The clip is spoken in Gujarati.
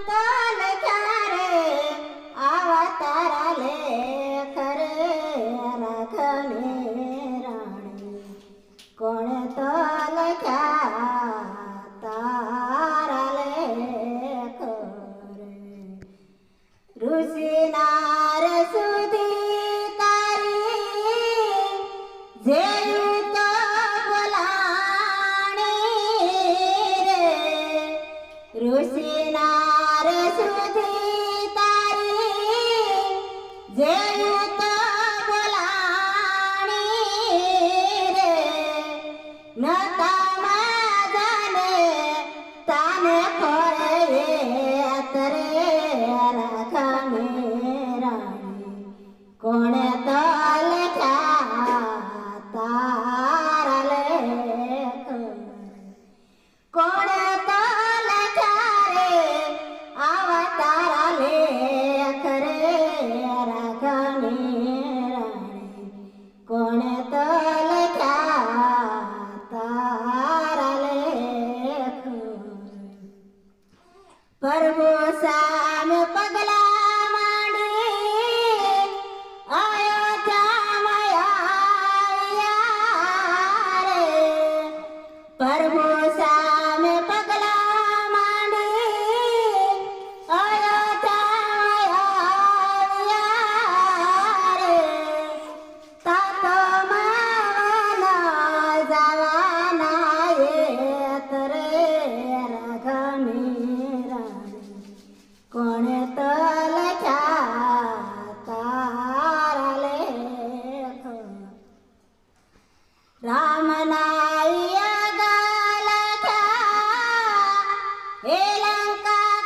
તો લખ્યા રે આવા તારા લેખ રે રાખને રાણી કોણે તો લખ્યા તારા લેખ રે ઋષિનાર સુધી તારી જેયું તો ઋષિનાર સુધી તારી જેયું તો બોલાણી રે નતા માજાને તાને ખોરે તરે રાખને રાણી કોણે તો લખ્યા તારા લેખ કોણે તો તારા લેખ રે રાખને રાણી કોણે તો લખ્યા તારા લેખ પ્રભુ સા